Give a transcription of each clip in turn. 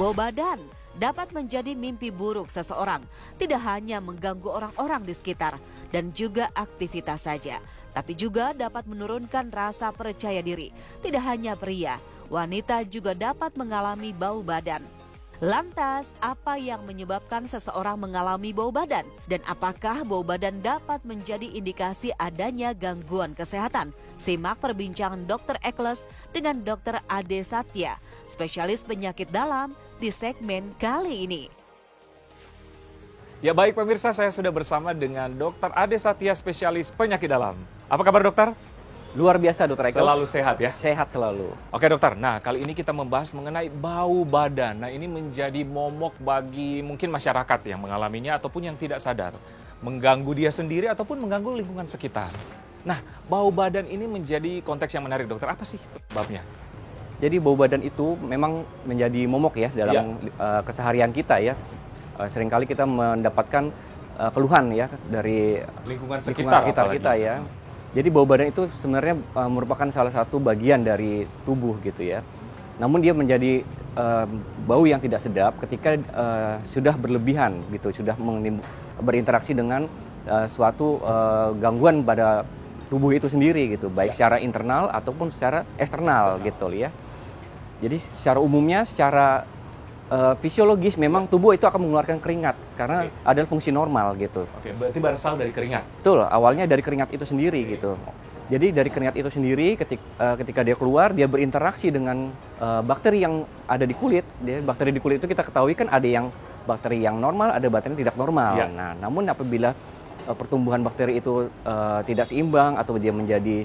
Bau badan dapat menjadi mimpi buruk seseorang, tidak hanya mengganggu orang-orang di sekitar dan juga aktivitas saja, tapi juga dapat menurunkan rasa percaya diri. Tidak hanya pria, wanita juga dapat mengalami bau badan. Lantas, apa yang menyebabkan seseorang mengalami bau badan? Dan apakah bau badan dapat menjadi indikasi adanya gangguan kesehatan? Simak perbincangan Dr. Ekles dengan Dr. Ade Satya, spesialis penyakit dalam di segmen kali ini. Ya baik pemirsa, saya sudah bersama dengan Dr. Ade Satya, spesialis penyakit dalam. Apa kabar dokter? Luar biasa Dr. Ekles. Selalu sehat ya? Sehat selalu. Oke dokter, nah kali ini kita membahas mengenai bau badan. Nah ini menjadi momok bagi mungkin masyarakat yang mengalaminya ataupun yang tidak sadar. Mengganggu dia sendiri ataupun mengganggu lingkungan sekitar. Nah bau badan ini menjadi konteks yang menarik dokter, apa sih babnya? Jadi bau badan itu memang menjadi momok ya dalam keseharian kita ya. Seringkali kita mendapatkan keluhan ya dari lingkungan sekitar kita ya. Jadi bau badan itu sebenarnya merupakan salah satu bagian dari tubuh gitu ya. Namun dia menjadi bau yang tidak sedap ketika sudah berlebihan gitu, sudah berinteraksi dengan suatu gangguan pada tubuh itu sendiri gitu, baik secara internal ataupun secara eksternal gitu ya. Jadi secara umumnya, secara fisiologis memang tubuh itu akan mengeluarkan keringat karena adalah fungsi normal gitu. Oke, berarti berasal dari keringat. Betul, awalnya dari keringat itu sendiri gitu. Jadi dari keringat itu sendiri ketika dia keluar, dia berinteraksi dengan bakteri yang ada di kulit. Bakteri di kulit itu kita ketahui kan ada yang bakteri yang normal, ada bakteri yang tidak normal. Ya. Nah, namun apabila pertumbuhan bakteri itu tidak seimbang atau dia menjadi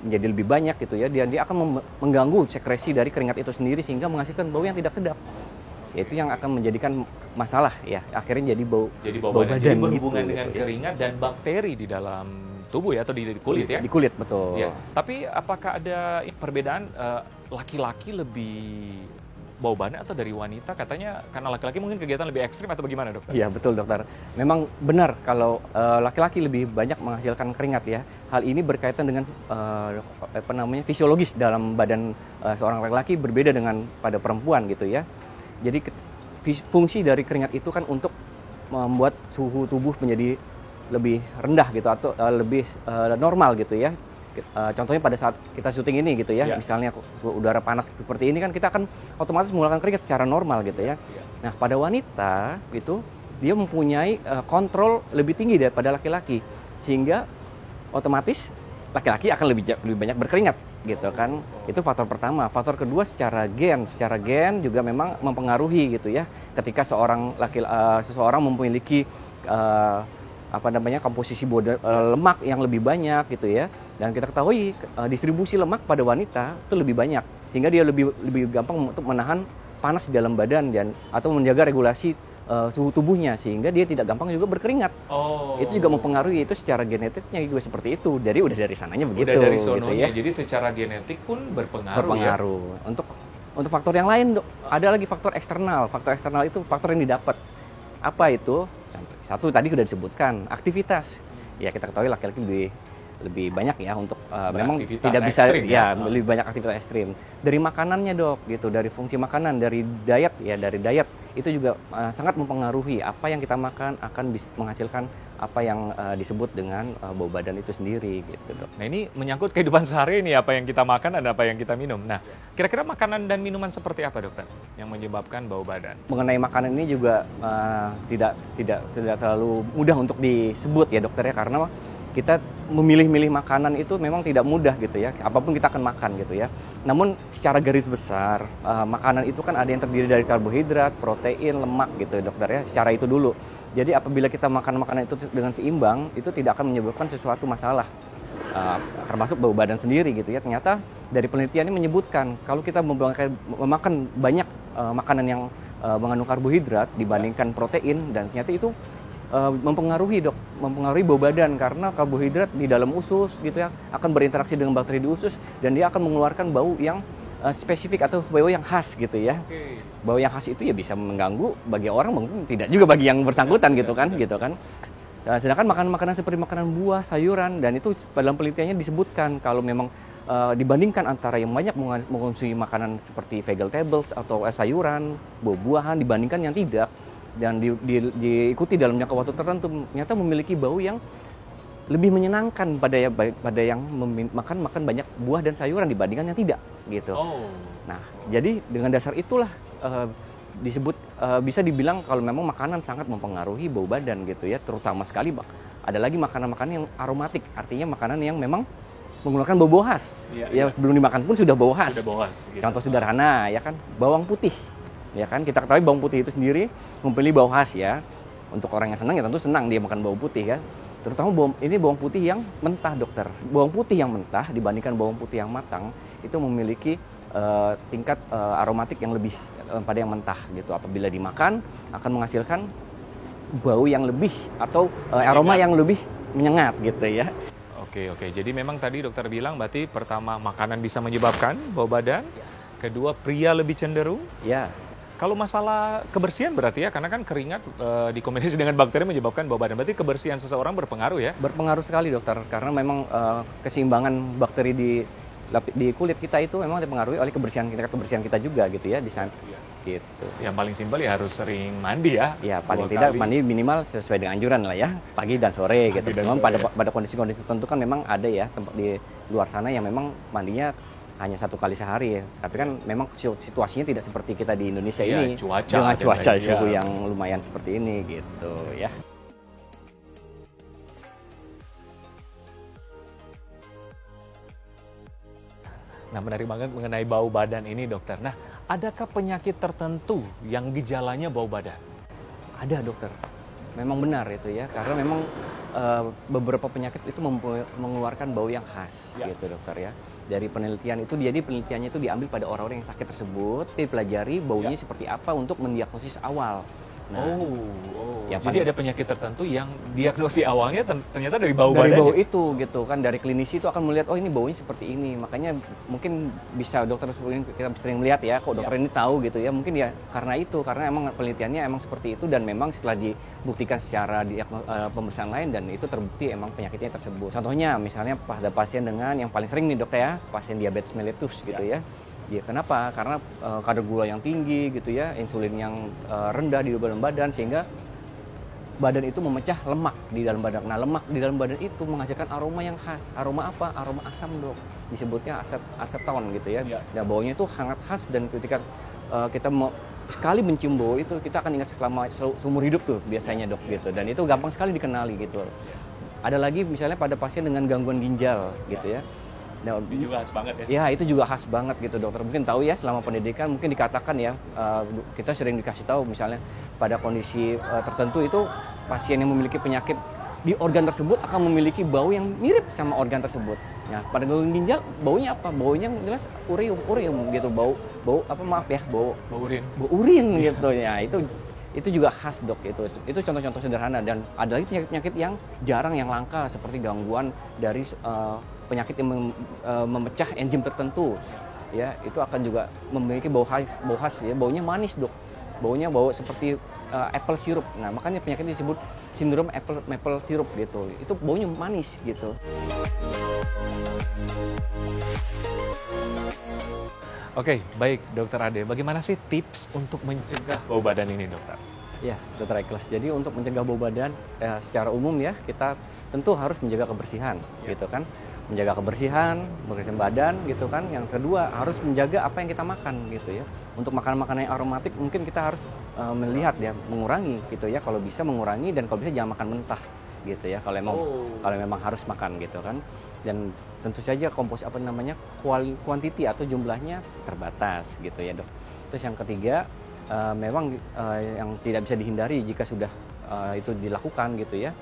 menjadi lebih banyak gitu ya, dia akan mengganggu sekresi dari keringat itu sendiri sehingga menghasilkan bau yang tidak sedap. Itu yang akan menjadikan masalah ya, akhirnya jadi bau badan. Jadi berhubungan gitu, dengan keringat dan bakteri di dalam tubuh ya, atau di kulit ya? Di kulit, betul. Ya. Tapi apakah ada perbedaan laki-laki lebih bau badan atau dari wanita? Katanya karena laki-laki mungkin kegiatan lebih ekstrim atau bagaimana dokter? Iya betul dokter. Memang benar kalau laki-laki lebih banyak menghasilkan keringat ya. Hal ini berkaitan dengan fisiologis dalam badan seorang laki-laki berbeda dengan pada perempuan gitu ya. Jadi fungsi dari keringat itu kan untuk membuat suhu tubuh menjadi lebih rendah gitu atau lebih normal gitu ya. Contohnya pada saat kita syuting ini gitu ya, misalnya udara panas seperti ini kan kita akan otomatis mengeluarkan keringat secara normal gitu ya. Nah pada wanita itu dia mempunyai kontrol lebih tinggi daripada laki-laki sehingga otomatis laki-laki akan lebih banyak berkeringat gitu kan. Itu faktor pertama. Faktor kedua secara gen juga memang mempengaruhi gitu ya. Ketika seseorang memiliki komposisi lemak yang lebih banyak gitu ya. Dan kita ketahui distribusi lemak pada wanita itu lebih banyak sehingga dia lebih gampang untuk menahan panas di dalam badan atau menjaga regulasi suhu tubuhnya sehingga dia tidak gampang juga berkeringat. Itu juga mempengaruhi, itu secara genetiknya juga seperti itu. Jadi udah dari sananya begitu. Udah dari sononya, gitu ya. Jadi secara genetik pun berpengaruh. Ya. Untuk faktor yang lain ada lagi faktor eksternal. Faktor eksternal itu faktor yang didapat. Apa itu? Satu tadi sudah disebutkan, aktivitas. Ya kita ketahui laki-laki lebih banyak ya untuk memang tidak bisa lebih banyak aktivitas ekstrim. Dari makanannya dok gitu, dari fungsi makanan, dari diet itu juga sangat mempengaruhi apa yang kita makan akan menghasilkan apa yang disebut dengan bau badan itu sendiri gitu dok. Nah ini menyangkut kehidupan sehari ini, apa yang kita makan dan apa yang kita minum. Nah kira-kira makanan dan minuman seperti apa dokter yang menyebabkan bau badan? Mengenai makanan ini juga tidak terlalu mudah untuk disebut ya dokter ya, karena kita memilih-milih makanan itu memang tidak mudah gitu ya, apapun kita akan makan gitu ya. Namun secara garis besar makanan itu kan ada yang terdiri dari karbohidrat, protein, lemak gitu dokter ya, secara itu dulu. Jadi apabila kita makan makanan itu dengan seimbang, itu tidak akan menyebabkan sesuatu masalah, termasuk bau badan sendiri gitu ya. Ternyata dari penelitian ini menyebutkan kalau kita memakan banyak makanan yang mengandung karbohidrat dibandingkan protein, dan ternyata itu mempengaruhi bau badan karena karbohidrat di dalam usus gitu ya akan berinteraksi dengan bakteri di usus dan dia akan mengeluarkan bau yang spesifik atau bau yang khas gitu ya. Bau yang khas itu ya bisa mengganggu bagi orang, mungkin tidak juga bagi yang bersangkutan gitu kan. Sedangkan makanan-makanan seperti makanan buah, sayuran, dan itu dalam penelitiannya disebutkan kalau memang dibandingkan antara yang banyak mengonsumsi makanan seperti vegetables atau sayuran, buah-buahan dibandingkan yang tidak, dan diikuti dalam jangka waktu tertentu, ternyata memiliki bau yang lebih menyenangkan pada yang makan banyak buah dan sayuran dibandingkan yang tidak gitu. Nah, jadi dengan dasar itulah disebut bisa dibilang kalau memang makanan sangat mempengaruhi bau badan gitu ya, terutama sekali ada lagi makanan-makanan yang aromatik, artinya makanan yang memang menggunakan bau khas. Belum dimakan pun sudah bau khas. Gitu. Contoh sederhana ya kan, bawang putih. Ya kan, kita ketahui bawang putih itu sendiri memiliki bau khas ya. Untuk orang yang senang ya tentu senang dia makan bawang putih kan. Terutama bawang putih yang mentah, dokter. Bawang putih yang mentah dibandingkan bawang putih yang matang itu memiliki tingkat aromatik yang lebih pada yang mentah gitu. Apabila dimakan akan menghasilkan bau yang lebih atau aroma yang lebih menyengat gitu ya. Oke. Jadi memang tadi dokter bilang berarti pertama makanan bisa menyebabkan bau badan. Kedua, pria lebih cenderung. Ya. Kalau masalah kebersihan berarti ya, karena kan keringat dikombinasi dengan bakteri menyebabkan bau badan. Berarti kebersihan seseorang berpengaruh ya? Berpengaruh sekali dokter, karena memang keseimbangan bakteri di kulit kita itu memang dipengaruhi oleh kebersihan kita juga gitu ya di sana. Gitu. Yang paling simpel ya harus sering mandi ya. Ya paling tidak mandi minimal sesuai dengan anjuran lah ya, pagi dan sore gitu. Memang pada kondisi-kondisi tertentu kan memang ada ya tempat di luar sana yang memang mandinya hanya 1 kali sehari ya. Tapi kan memang situasinya tidak seperti kita di Indonesia ini. Dengan cuaca suhu yang lumayan seperti ini gitu ya. Nah, menarik banget mengenai bau badan ini, dokter. Nah, adakah penyakit tertentu yang gejalanya bau badan? Ada, dokter. Memang benar itu ya, karena memang beberapa penyakit itu mengeluarkan bau yang khas, gitu, dokter ya. Dari penelitian itu, jadi penelitiannya itu diambil pada orang-orang yang sakit tersebut, dipelajari baunya seperti apa untuk mendiagnosis awal. Nah, jadi ada penyakit tertentu yang diagnosis awalnya ternyata dari bau badan. Dari bau itu gitu kan, dari klinisi itu akan melihat ini baunya seperti ini. Makanya mungkin bisa dokter kita sering melihat ya, kok dokter ini tahu gitu ya. Mungkin ya karena emang penelitiannya emang seperti itu, dan memang setelah dibuktikan secara pemeriksaan lain dan itu terbukti emang penyakitnya tersebut. Contohnya misalnya pada pasien dengan yang paling sering nih dokter ya, pasien diabetes mellitus gitu ya. Ya, kenapa? Karena kadar gula yang tinggi gitu ya, insulin yang rendah di dalam badan, sehingga badan itu memecah lemak di dalam badan. Nah, lemak di dalam badan itu menghasilkan aroma yang khas. Aroma apa? Aroma asam, dok. Disebutnya aseton gitu ya. Nah, baunya itu sangat khas, dan ketika kita sekali mencium bau itu, kita akan ingat selama seumur hidup tuh biasanya, dok, gitu. Dan itu gampang sekali dikenali gitu. Ada lagi misalnya pada pasien dengan gangguan ginjal gitu ya. Nah, itu juga khas banget ya? Ya, itu juga khas banget gitu, dokter. Mungkin tahu ya, selama pendidikan mungkin dikatakan ya, kita sering dikasih tahu misalnya pada kondisi tertentu itu pasien yang memiliki penyakit di organ tersebut akan memiliki bau yang mirip sama organ tersebut. Nah, pada gangguan ginjal baunya apa? Baunya jelas ureum gitu, bau urin gitu ya. Itu juga khas, dok. Itu contoh-contoh sederhana, dan ada lagi penyakit-penyakit yang jarang, yang langka, seperti gangguan dari penyakit yang memecah enzim tertentu ya, itu akan juga memiliki bau khas ya, baunya manis, dok. Bau seperti apple syrup. Nah, makanya penyakit ini disebut sindrom maple syrup gitu. Itu baunya manis gitu. Oke, baik dokter Ade. Bagaimana sih tips untuk mencegah bau badan ini, dokter? Ya, dokter Ikhlas. Jadi untuk mencegah bau badan secara umum ya, kita tentu harus menjaga kebersihan gitu kan. Menjaga kebersihan badan gitu kan. Yang kedua harus menjaga apa yang kita makan gitu ya. Untuk makanan-makanan yang aromatik mungkin kita harus melihat ya, mengurangi gitu ya. Kalau bisa mengurangi, dan kalau bisa jangan makan mentah gitu ya. Kalau memang harus makan gitu kan. Dan tentu saja kuantiti atau jumlahnya terbatas gitu ya, dok. Terus yang ketiga memang yang tidak bisa dihindari jika sudah itu dilakukan gitu ya.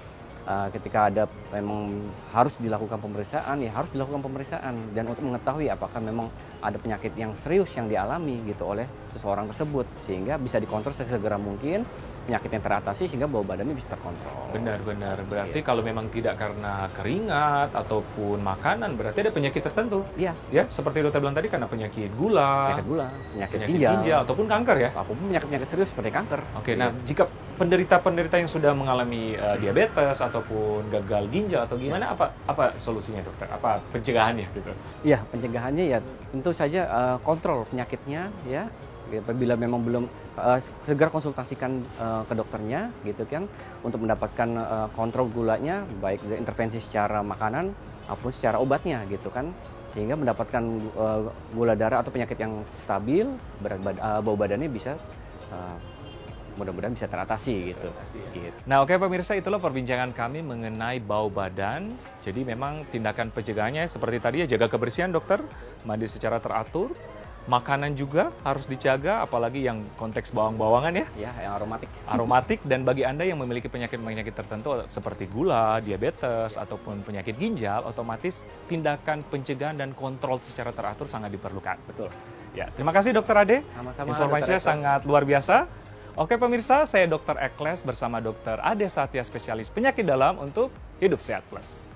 Ketika ada memang harus dilakukan pemeriksaan, ya harus dilakukan pemeriksaan, dan untuk mengetahui apakah memang ada penyakit yang serius yang dialami gitu oleh seseorang tersebut, sehingga bisa dikontrol sesegera mungkin, penyakitnya teratasi sehingga bau badannya bisa terkontrol. Benar. Berarti kalau memang tidak karena keringat ataupun makanan, berarti ada penyakit tertentu. Iya. Ya, seperti dokter bilang tadi, karena penyakit gula, penyakit ginjal ataupun kanker ya. Apapun penyakit serius seperti kanker. Oke, nah jika penderita-penderita yang sudah mengalami diabetes ataupun gagal ginjal atau gimana, apa solusinya dokter? Apa pencegahannya gitu? Ya, pencegahannya ya tentu saja kontrol penyakitnya ya. Apabila memang belum segera konsultasikan ke dokternya gitu kan untuk mendapatkan kontrol gulanya, baik intervensi secara makanan maupun secara obatnya gitu kan, sehingga mendapatkan gula darah atau penyakit yang stabil, bau badannya bisa mudah-mudahan bisa teratasi gitu. Nah, oke pemirsa, itulah perbincangan kami mengenai bau badan. Jadi memang tindakan pencegahannya seperti tadi ya, jaga kebersihan dokter, mandi secara teratur, makanan juga harus dijaga, apalagi yang konteks bawang-bawangan ya. Ya, yang aromatik. Aromatik, dan bagi Anda yang memiliki penyakit-penyakit tertentu seperti gula, diabetes, ataupun penyakit ginjal, otomatis tindakan pencegahan dan kontrol secara teratur sangat diperlukan. Betul. Ya, terima kasih Dokter Ade. Sama-sama, informasinya Dr. Ekles. sangat luar biasa. Oke pemirsa, saya Dr. Ekles bersama Dr. Ade Satya, spesialis penyakit dalam untuk Hidup Sehat Plus.